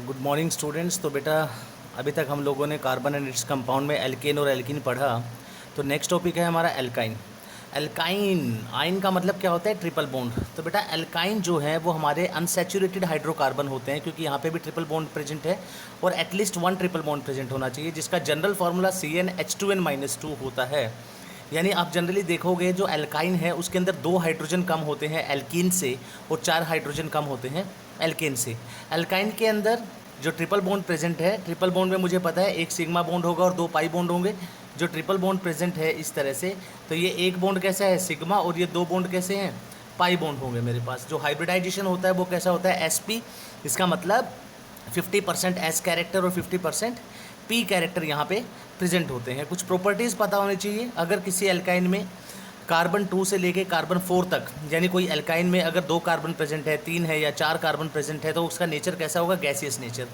Good morning students. तो बेटा अभी तक हम लोगों ने कार्बन एंड इट्स कंपाउंड में एल्केन और एल्कीन पढ़ा। तो नेक्स्ट टॉपिक है हमारा एल्काइन। एल्काइन आइन का मतलब क्या होता है? Triple bond. तो बेटा एल्काइन जो है वो हमारे अनसैचुरेटेड हाइड्रोकार्बन होते हैं, क्योंकि यहाँ पे भी ट्रिपल बॉन्ड प्रेजेंट है और at least one triple bond present होना चाहिए, जिसका जनरल फार्मूला CnH2n-2 होता है। यानी आप जनरली देखोगे जो एल्काइन है उसके अंदर 2 हाइड्रोजन कम होते हैं एल्कीन से और 4 हाइड्रोजन कम होते हैं एल्केन से। एल्काइन के अंदर जो ट्रिपल बॉन्ड प्रेजेंट है, ट्रिपल बॉन्ड में मुझे पता है एक सिग्मा बॉन्ड होगा और 2 पाई बॉन्ड होंगे। जो ट्रिपल बॉन्ड प्रेजेंट है इस तरह से, तो ये एक बॉन्ड कैसा है? सिग्मा, और ये 2 बॉन्ड कैसे हैं? पाई बॉन्ड होंगे मेरे पास। जो हाइब्रिडाइजेशन होता है वो कैसा होता है? sp। इसका मतलब 50% एस कैरेक्टर और 50% पी कैरेक्टर यहाँ पे प्रेजेंट होते हैं। कुछ प्रॉपर्टीज़ पता होनी चाहिए। अगर किसी एल्काइन में कार्बन 2 से लेके कार्बन 4 तक, यानी कोई एल्काइन में अगर 2 कार्बन प्रेजेंट है, 3 है या 4 कार्बन प्रेजेंट है, तो उसका नेचर कैसा होगा? Gaseous nature.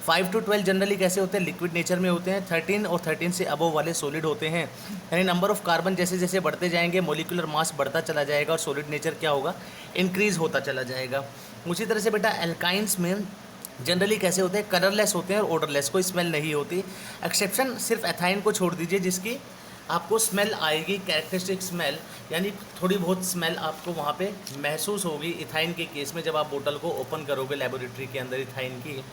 5 to 12 जनरली कैसे होते हैं? लिक्विड नेचर में होते हैं। 13 और 13 से अबव वाले सॉलिड होते हैं। यानी नंबर ऑफ कार्बन जैसे जैसे बढ़ते जाएंगे मोलिकुलर मास बढ़ता चला जाएगा और सॉलिड नेचर क्या होगा? इंक्रीज होता चला जाएगा। उसी तरह से बेटा एल्काइंस में जनरली कैसे होते हैं? कलरलेस होते हैं और ऑडरलेस, कोई स्मेल नहीं होती। एक्सेप्शन सिर्फ एथाइन को छोड़ दीजिए, जिसकी आपको स्मेल आएगी, कैरेक्टरिस्टिक स्मेल, यानी थोड़ी बहुत स्मेल आपको वहाँ पे महसूस होगी इथाइन के केस में, जब आप बोतल को ओपन करोगे लेबोरेटरी के अंदर। इथाइन की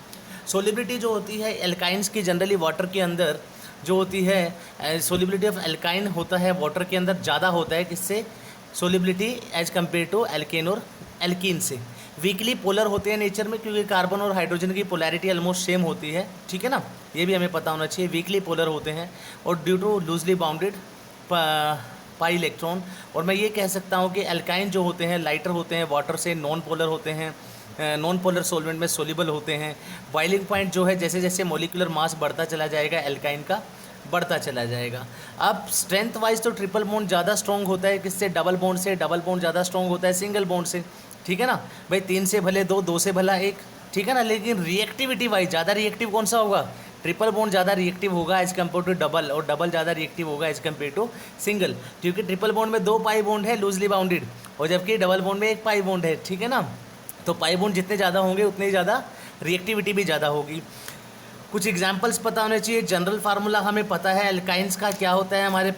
सोलिबिलिटी जो होती है एल्काइंस की जनरली वाटर के अंदर जो होती है, सोलिबिलिटी ऑफ एल्काइन होता है वाटर के अंदर ज़्यादा होता है किससे? Solubility as compare to alkane और एल्कीन से। वीकली पोलर होते हैं नेचर में, क्योंकि कार्बन और हाइड्रोजन की पोलैरिटी ऑलमोस्ट सेम होती है, ठीक है ना? ये भी हमें पता होना चाहिए। वीकली पोलर होते हैं और due to loosely bounded pi electron. और मैं ये कह सकता हूँ कि एल्काइन जो होते हैं लाइटर होते हैं वाटर से, नॉन पोलर होते हैं, नॉन पोलर सॉल्वेंट में सोल्यूबल होते हैं। बॉइलिंग पॉइंट जो है जैसे जैसे मोलिकुलर मास बढ़ता चला जाएगा एल्काइन का बढ़ता चला जाएगा। अब स्ट्रेंथ वाइज तो ट्रिपल बॉन्ड ज़्यादा स्ट्रॉन्ग होता है किससे? डबल बॉन्ड से। डबल बॉन्ड ज़्यादा स्ट्रॉन्ग होता है सिंगल बॉन्ड से, ठीक है ना भाई? 3 से भले 2, 2 से भला 1, ठीक है ना? लेकिन रिएक्टिविटी वाइज ज़्यादा रिएक्टिव कौन सा होगा? ट्रिपल बॉन्ड ज़्यादा रिएक्टिव होगा एज कम्पेयर टू डबल, और डबल ज़्यादा रिएक्टिव होगा एज कम्पेयर टू सिंगल, क्योंकि ट्रिपल बॉन्ड में 2 पाई बॉन्ड है लूजली बाउंडेड, और जबकि डबल बॉन्ड में 1 पाई बॉन्ड है, ठीक है ना? तो पाई बॉन्ड जितने ज़्यादा होंगे उतनी ज़्यादा रिएक्टिविटी भी ज़्यादा होगी। कुछ एग्जाम्पल्स पता होने चाहिए। जनरल फार्मूला हमें पता है एल्काइंस का क्या होता है हमारे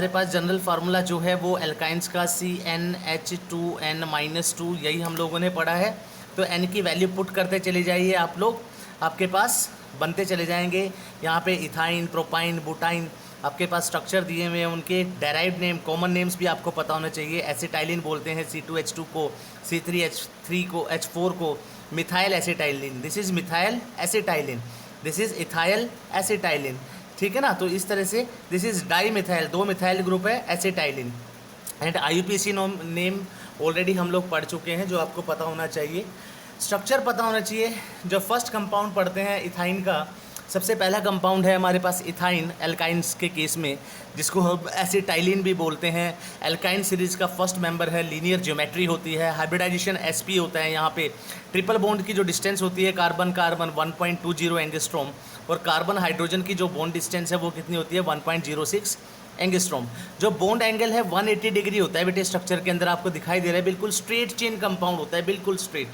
पास जनरल फार्मूला जो है वो एल्काइंस का CnH2n-2, यही हम लोगों ने पढ़ा है। तो n की वैल्यू पुट करते चले जाइए आप लोग, आपके पास बनते चले जाएंगे। यहाँ पे इथाइन, प्रोपाइन, बुटाइन आपके पास स्ट्रक्चर दिए हुए हैं, उनके डेराइव्ड नेम, कॉमन नेम्स भी आपको पता होना चाहिए। एसिटाइलिन बोलते हैं C2H2 को, C3H3 को, H4 को methyl acetylene, this is methyl acetylene, this is ethyl acetylene, ठीक है ना? तो इस तरह से this is dimethyl, 2 methyl group है acetylene. And IUPAC name already हम लोग पढ़ चुके हैं, जो आपको पता होना चाहिए। स्ट्रक्चर पता होना चाहिए। जो फर्स्ट कंपाउंड पढ़ते हैं इथाइन का, सबसे पहला कंपाउंड है हमारे पास इथाइन एल्काइंस के केस में, जिसको हम एसिटाइलिन भी बोलते हैं। एल्काइन सीरीज़ का फर्स्ट मेंबर है, लीनियर ज्योमेट्री होती है, हाइब्रिडाइजेशन sp होता है। यहाँ पे ट्रिपल बॉन्ड की जो डिस्टेंस होती है कार्बन कार्बन 1.20 एंगस्ट्रॉम, और कार्बन हाइड्रोजन की जो बॉन्ड डिस्टेंस है वो कितनी होती है? 1.06 एंगस्ट्रॉम। जो बॉन्ड एंगल है 180 डिग्री होता है बेटे। स्ट्रक्चर के अंदर आपको दिखाई दे रहा है, बिल्कुल स्ट्रेट चेन कंपाउंड होता है, बिल्कुल स्ट्रेट,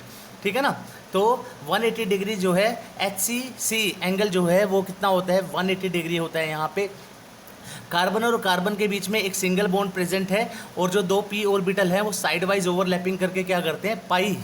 ठीक है ना? तो 180 डिग्री जो है HCC एंगल जो है वो कितना होता है? 180 डिग्री होता है। यहाँ पे कार्बन और कार्बन के बीच में एक सिंगल बॉन्ड प्रेजेंट है, और जो 2 p ऑर्बिटल है वो साइड वाइज ओवरलैपिंग करके क्या करते हैं? पाई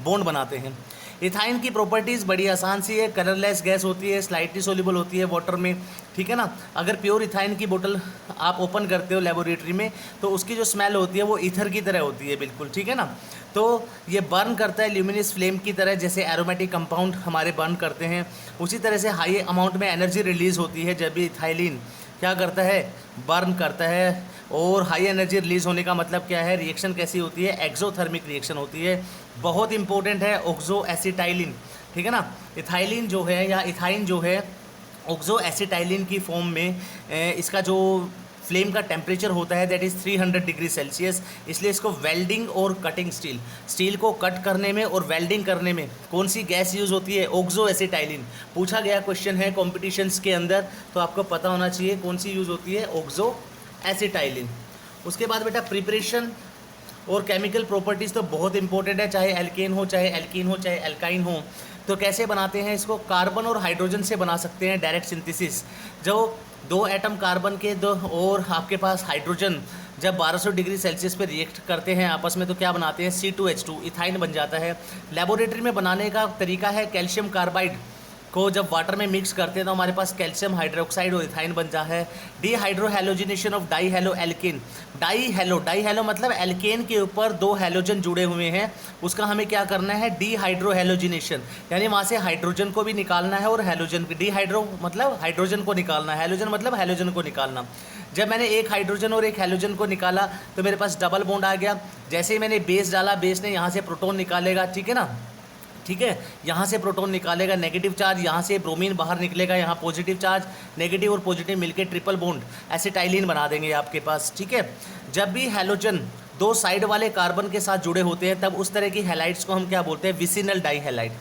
बॉन्ड बनाते हैं। इथाइन की प्रॉपर्टीज़ बड़ी आसान सी है। कलरलेस गैस होती है, स्लाइटली सोल्यूबल होती है वाटर में, ठीक है ना? अगर प्योर इथाइन की बोतल आप ओपन करते हो लेबोरेटरी में, तो उसकी जो स्मेल होती है वो ईथर की तरह होती है, बिल्कुल, ठीक है ना? तो ये बर्न करता है ल्यूमिनस फ्लेम की तरह, जैसे एरोमेटिक कंपाउंड हमारे बर्न करते हैं। उसी तरह से हाई अमाउंट में एनर्जी रिलीज़ होती है जब भी इथाइलिन क्या करता है? बर्न करता है। और हाई एनर्जी रिलीज़ होने का मतलब क्या है? रिएक्शन कैसी होती है? एक्सोथर्मिक रिएक्शन होती है। बहुत इंपॉर्टेंट है ऑक्सो एसिटाइलिन, ठीक है ना? इथाइलिन जो है या इथाइन जो है ऑक्सो एसिटाइलिन की फॉर्म में, इसका जो फ्लेम का टेम्परेचर होता है दैट इज़ 300 डिग्री सेल्सियस। इसलिए इसको वेल्डिंग और कटिंग स्टील को कट करने में और वेल्डिंग करने में कौन सी गैस यूज़ होती है? Oxo acetylene. पूछा गया क्वेश्चन है कॉम्पिटिशन्स के अंदर, तो आपको पता होना चाहिए कौन सी यूज़ होती है? Oxo acetylene. उसके बाद बेटा प्रिपरेशन और केमिकल प्रॉपर्टीज़ तो बहुत इंपॉर्टेंट है, चाहे एल्केन हो, चाहे एल्कीन हो, चाहे एल्काइन हो। तो कैसे बनाते हैं इसको, कार्बन और हाइड्रोजन से बना सकते हैं डायरेक्ट सिंथेसिस। जो दो एटम कार्बन के दो और आपके पास हाइड्रोजन जब 1200 डिग्री सेल्सियस पे रिएक्ट करते हैं आपस में तो क्या बनाते हैं, C2H2 इथाइन बन जाता है। लेबोरेटरी में बनाने का तरीका है कैल्शियम कार्बाइड को जब वाटर में मिक्स करते हैं तो हमारे पास कैल्शियम हाइड्रोक्साइड और इथाइन बन जाता है। Dehydrohalogenation of die halo alkane, die hello मतलब एल्केन के ऊपर दो हेलोजन जुड़े हुए हैं, उसका हमें क्या करना है, डीहाइड्रोहेलोजिनेशन, यानी वहाँ से हाइड्रोजन को भी निकालना है और हेलोजन को, डीहाइड्रो मतलब हाइड्रोजन को निकालना, हेलोजन मतलब हेलोजन को निकालना। जब मैंने एक हाइड्रोजन और एक हेलोजन को निकाला तो मेरे पास डबल बॉन्ड आ गया। जैसे ही मैंने बेस डाला, बेस ने यहाँ से प्रोटॉन निकालेगा, ठीक है ना, ठीक है, यहाँ से प्रोटॉन निकालेगा नेगेटिव चार्ज, यहाँ से ब्रोमीन बाहर निकलेगा, यहाँ पॉजिटिव चार्ज, नेगेटिव और पॉजिटिव मिलके ट्रिपल बॉन्ड एसिटाइलिन बना देंगे आपके पास, ठीक है। जब भी हैलोजन दो साइड वाले कार्बन के साथ जुड़े होते हैं तब उस तरह की हैलाइड्स को हम क्या बोलते हैं, vicinal die halide.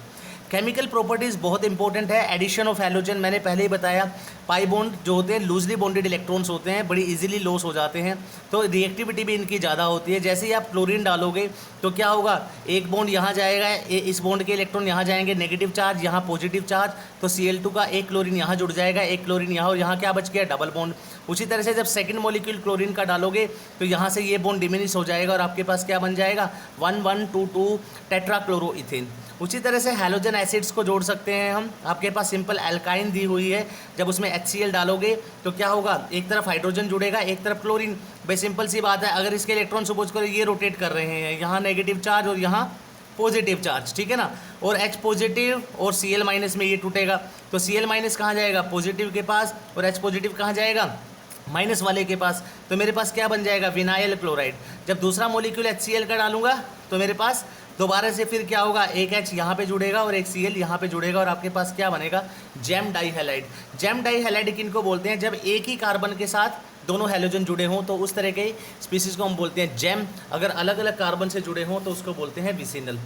Chemical properties बहुत इंपॉर्टेंट है। एडिशन ऑफ हैलोजन मैंने पहले ही बताया, पाई बॉन्ड जो होते हैं लूजली बॉन्डेड इलेक्ट्रॉन्स होते हैं, बड़ी इजीली लॉस हो जाते हैं, तो रिएक्टिविटी भी इनकी ज़्यादा होती है। जैसे ही आप क्लोरीन डालोगे तो क्या होगा, एक बॉन्ड यहाँ जाएगा, इस बॉन्ड के इलेक्ट्रॉन यहाँ जाएंगे, नेगेटिव चार्ज यहाँ पॉजिटिव चार्ज, तो Cl2 का एक क्लोरीन यहाँ जुड़ जाएगा, एक क्लोरीन यहाँ, और यहाँ क्या बच गया, डबल बॉन्ड। उसी तरह से जब सेकंड मॉलिक्यूल क्लोरीन का डालोगे तो यहाँ से ये बॉन्ड डिमिनिश हो जाएगा और आपके पास क्या बन जाएगा, 1122 टेट्राक्लोरोइथेन। उसी तरह से हैलोजन एसिड्स को जोड़ सकते हैं हम। आपके पास सिंपल एल्काइन दी हुई है, जब उसमें HCl डालोगे तो क्या होगा, एक तरफ हाइड्रोजन जुड़ेगा, एक तरफ क्लोरीन। भाई सिंपल सी बात है, अगर इसके इलेक्ट्रॉन सपोज करो ये रोटेट कर रहे हैं, यहाँ नेगेटिव चार्ज और यहाँ पॉजिटिव चार्ज, ठीक है ना, और H पॉजिटिव और Cl माइनस में ये टूटेगा, तो Cl माइनस कहाँ जाएगा, पॉजिटिव के पास, और H पॉजिटिव कहाँ जाएगा, माइनस वाले के पास। तो मेरे पास क्या बन जाएगा, विनाइल क्लोराइड। जब दूसरा मॉलिक्यूल HCl का डालूंगा तो मेरे पास दोबारा से फिर क्या होगा, एक H यहाँ पे जुड़ेगा और एक Cl यहाँ पे जुड़ेगा, और आपके पास क्या बनेगा, gem dihalide. Gem dihalide किनको बोलते हैं, जब एक ही कार्बन के साथ दोनों हैलोजन जुड़े हों तो उस तरह के स्पीसीज को हम बोलते हैं जैम। अगर अलग अलग कार्बन से जुड़े हों तो उसको बोलते हैं विसिनल।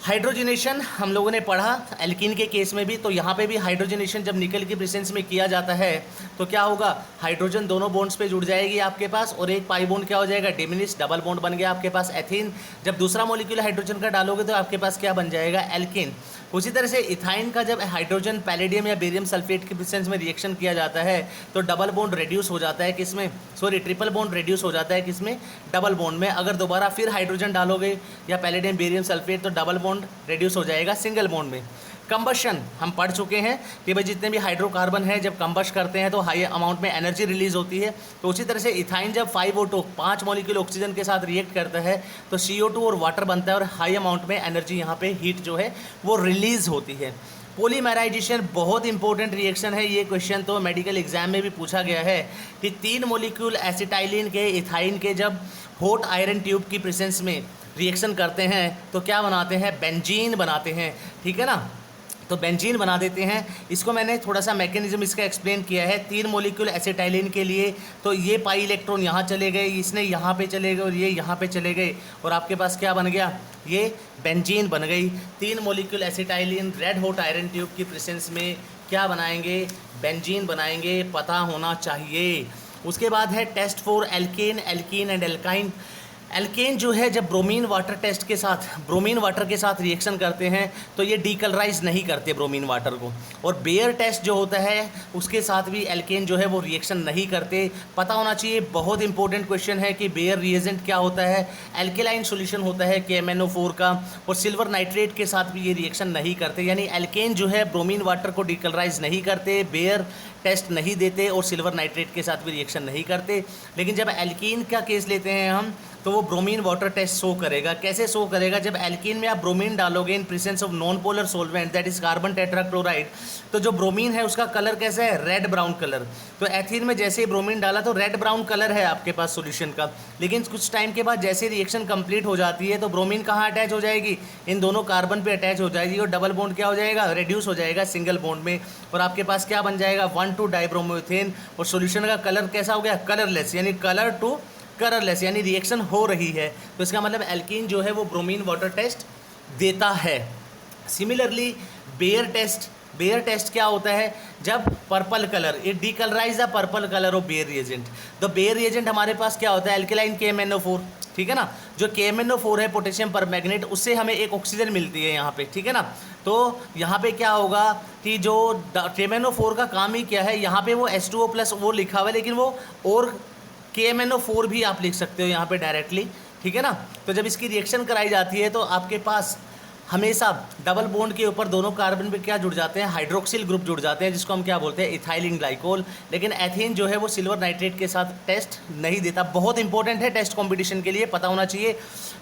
हाइड्रोजनेशन हम लोगों ने पढ़ा एल्कीन के केस में भी, तो यहाँ पे भी हाइड्रोजनेशन जब निकल की प्रेजेंस में किया जाता है तो क्या होगा, हाइड्रोजन दोनों बॉन्ड्स पे जुड़ जाएगी आपके पास, और एक पाई बॉन्ड क्या हो जाएगा, डिमिनिश, डबल बॉन्ड बन गया आपके पास एथीन। जब दूसरा मॉलिक्यूल हाइड्रोजन का डालोगे तो आपके पास क्या बन जाएगा, एल्कीन। उसी तरह से इथाइन का जब हाइड्रोजन पैलेडियम या बेरियम सल्फेट की प्रेजेंस में रिएक्शन किया जाता है तो डबल बॉन्ड रिड्यूस हो जाता है किसमें, सॉरी ट्रिपल बॉन्ड रिड्यूस हो जाता है किसमें, डबल बॉन्ड में। अगर दोबारा फिर हाइड्रोजन डालोगे या पैलेडियम बेरियम सल्फेट तो डबल बॉन्ड रिड्यूस हो जाएगा सिंगल बॉन्ड में। कंबशन हम पढ़ चुके हैं कि भाई जितने भी हाइड्रोकार्बन है जब कंबश करते हैं तो हाई अमाउंट में एनर्जी रिलीज होती है। तो उसी तरह से इथाइन जब 5O2 5 मॉलिक्यूल ऑक्सीजन के साथ रिएक्ट करता है तो CO2 और वाटर बनता है और हाई अमाउंट में एनर्जी यहाँ पे हीट जो है वो रिलीज होती है। पॉलीमराइजेशन बहुत इंपॉर्टेंट रिएक्शन है, ये क्वेश्चन तो मेडिकल एग्जाम में भी पूछा गया है कि 3 मॉलिक्यूल एसिटाइलिन के इथाइन के जब हॉट आयरन ट्यूब की प्रेजेंस में रिएक्शन करते हैं तो क्या बनाते हैं, बेंजीन बनाते हैं, ठीक है ना। तो बेंजीन बना देते हैं। इसको मैंने थोड़ा सा मैकेनिज्म इसका एक्सप्लेन किया है। 3 मॉलिक्यूल एसिटाइलिन के लिए तो ये पाई इलेक्ट्रॉन यहाँ चले गए, इसने यहाँ पे चले गए और ये यहाँ पे चले गए, और आपके पास क्या बन गया, ये बेंजीन बन गई। 3 molecule acetylene red hot iron tube की प्रेजेंस में क्या बनाएंगे, बेंजीन बनाएंगे, पता होना चाहिए। उसके बाद है test for alkane, alkene and alkyne. Alkane जो है जब ब्रोमीन वाटर टेस्ट के साथ, ब्रोमीन वाटर के साथ रिएक्शन करते हैं तो ये डीकलराइज नहीं करते ब्रोमीन वाटर को, और बेयर टेस्ट जो होता है उसके साथ भी एल्केन जो है वो रिएक्शन नहीं करते। पता होना चाहिए, बहुत इंपॉर्टेंट क्वेश्चन है कि बेयर रिएजेंट क्या होता है, एल्केलाइन सॉल्यूशन होता है KMnO4 का, और सिल्वर नाइट्रेट के साथ भी ये रिएक्शन नहीं करते। यानी एल्केन जो है ब्रोमीन वाटर को डीकलराइज नहीं करते, बेयर टेस्ट नहीं देते और सिल्वर नाइट्रेट के साथ भी रिएक्शन नहीं करते। लेकिन जब एल्कीन का केस लेते हैं हम तो वो ब्रोमीन वाटर टेस्ट शो करेगा। कैसे शो करेगा, जब एल्कीन में आप ब्रोमीन डालोगे in presence of non polar solvent that is carbon tetrachloride, तो जो ब्रोमीन है उसका कलर कैसा है, रेड ब्राउन कलर। तो एथीन में जैसे ही ब्रोमीन डाला तो रेड ब्राउन कलर है आपके पास सॉल्यूशन का, लेकिन कुछ टाइम के बाद जैसे रिएक्शन कंप्लीट हो जाती है तो ब्रोमीन कहाँ अटैच हो जाएगी, इन दोनों कार्बन पे अटैच हो जाएगी और डबल बॉन्ड क्या हो जाएगा, रिड्यूस हो जाएगा सिंगल बॉन्ड में, और आपके पास क्या बन जाएगा 1,2 डाइब्रोमीथेन, और सॉल्यूशन का कलर कैसा हो गया, कलरलेस, यानी कलर टू कलरलेस, यानी रिएक्शन हो रही है। तो इसका मतलब एल्कीन जो है वो ब्रोमीन वाटर टेस्ट देता है। सिमिलरली बेयर टेस्ट क्या होता है, जब purple colour, it decolourise the purple colour of Baeyer reagent. तो बेयर रिएजेंट हमारे पास क्या होता है, एल्केलाइन KMnO4, ठीक है ना। जो KMnO4 है पोटेशियम परमैंगनेट, उससे हमें एक ऑक्सीजन मिलती है यहाँ पे, ठीक है ना। तो यहाँ पे क्या होगा कि जो KMnO4 का काम ही क्या है, यहाँ पे वो H2O+ वो लिखा हुआ है, लेकिन वो और KMnO4 भी आप लिख सकते हो यहाँ पे डायरेक्टली, ठीक है ना। तो जब इसकी रिएक्शन कराई जाती है तो आपके पास हमेशा डबल बॉन्ड के ऊपर दोनों कार्बन पे क्या जुड़ जाते हैं, हाइड्रोक्सिल ग्रुप जुड़ जाते हैं, जिसको हम क्या बोलते हैं, इथाइलिन ग्लाइकोल। लेकिन एथेन जो है वो सिल्वर नाइट्रेट के साथ टेस्ट नहीं देता। बहुत इंपॉर्टेंट है टेस्ट कंपटीशन के लिए, पता होना चाहिए।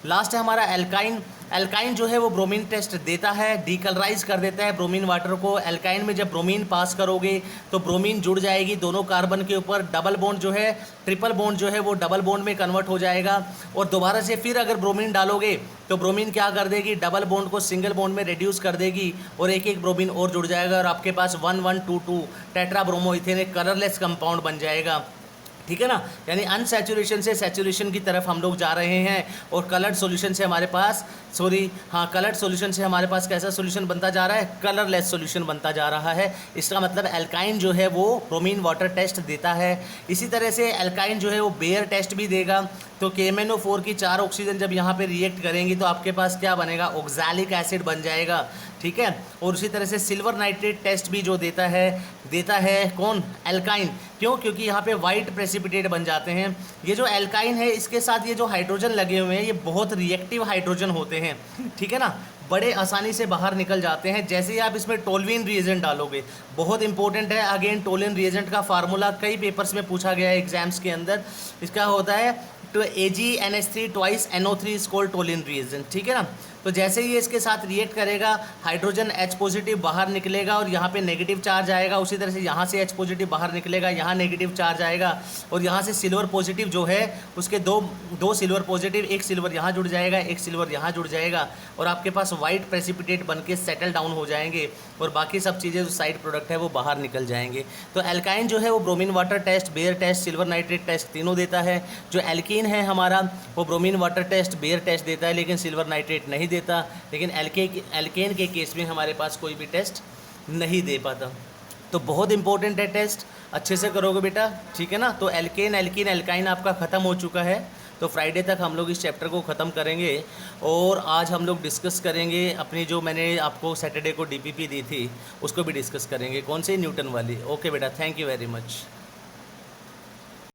लास्ट है हमारा एल्काइन। एल्काइन जो है वो ब्रोमीन टेस्ट देता है, डीकलराइज कर देता है ब्रोमीन वाटर को। एल्काइन में जब ब्रोमीन पास करोगे तो ब्रोमीन जुड़ जाएगी दोनों कार्बन के ऊपर, डबल बॉन्ड जो है, ट्रिपल बॉन्ड जो है वो डबल बॉन्ड में कन्वर्ट हो जाएगा। और दोबारा से फिर अगर ब्रोमीन डालोगे तो ब्रोमीन क्या कर देगी, डबल बॉन्ड को सिंगल बॉन्ड में रिड्यूस कर देगी और एक एक ब्रोमीन और जुड़ जाएगा और आपके पास 1122 टेट्रा ब्रोमो इथेन एक कलरलेस कंपाउंड बन जाएगा, ठीक है ना। यानी अनसैचुरेशन से सैचुरेशन की तरफ हम लोग जा रहे हैं और कलर्ड सॉल्यूशन से हमारे पास कलर्ड सॉल्यूशन से हमारे पास कैसा सॉल्यूशन बनता जा रहा है, कलरलेस सॉल्यूशन बनता जा रहा है। इसका मतलब एल्काइन जो है वो ब्रोमीन वाटर टेस्ट देता है। इसी तरह से एल्काइन जो है वो बेयर टेस्ट भी देगा। तो KMnO4 की 4 ऑक्सीजन जब यहाँ पे रिएक्ट करेंगी तो आपके पास क्या बनेगा, ऑक्सैलिक एसिड बन जाएगा, ठीक है। और उसी तरह से सिल्वर नाइट्रेट टेस्ट भी जो देता है कौन, एल्काइन। क्यों, क्योंकि यहाँ पे वाइट प्रेसिपिटेट बन जाते हैं। ये जो एल्काइन है इसके साथ ये जो हाइड्रोजन लगे हुए हैं ये बहुत रिएक्टिव हाइड्रोजन होते हैं, ठीक है ना, बड़े आसानी से बाहर निकल जाते हैं। जैसे ही आप इसमें टोल्यूइन रिएजेंट डालोगे, बहुत इंपॉर्टेंट है अगेन, टोल्यूइन रिएजेंट का फार्मूला कई पेपर्स में पूछा गया है एग्जाम्स के अंदर। इसका होता है तो AgNH3 twice NO3 is called toluene reagent, ठीक है ना। तो जैसे ही इसके साथ रिएक्ट करेगा हाइड्रोजन H पॉजिटिव बाहर निकलेगा और यहाँ पे नेगेटिव चार्ज आएगा। उसी तरह से यहाँ से H पॉजिटिव बाहर निकलेगा, यहाँ नेगेटिव चार्ज आएगा और यहाँ से सिल्वर पॉजिटिव जो है उसके दो सिल्वर पॉजिटिव, एक सिल्वर यहाँ जुड़ जाएगा, एक सिल्वर यहाँ जुड़ जाएगा और आपके पास वाइट प्रेसिपिटेट बन के सेटल डाउन हो जाएंगे और बाकी सब चीज़ें जो साइड प्रोडक्ट है वो बाहर निकल जाएंगे। तो एल्काइन जो है वो bromine water test, Baeyer test, silver nitrate test तीनों देता है। जो एल्कीन है हमारा वो bromine water test, Baeyer test देता है लेकिन सिल्वर नाइट्रेट नहीं देता। लेकिन एल्केन के केस में हमारे पास कोई भी टेस्ट नहीं दे पाता। तो बहुत इंपॉर्टेंट है टेस्ट, अच्छे से करोगे बेटा, ठीक है ना। तो एल्केन, एल्कीन, एल्काइन आपका ख़त्म हो चुका है। तो फ्राइडे तक हम लोग इस चैप्टर को ख़त्म करेंगे और आज हम लोग डिस्कस करेंगे अपनी जो मैंने आपको सैटरडे को DPP दी थी उसको भी डिस्कस करेंगे, कौन सी, न्यूटन वाली। ओके बेटा, थैंक यू वेरी मच।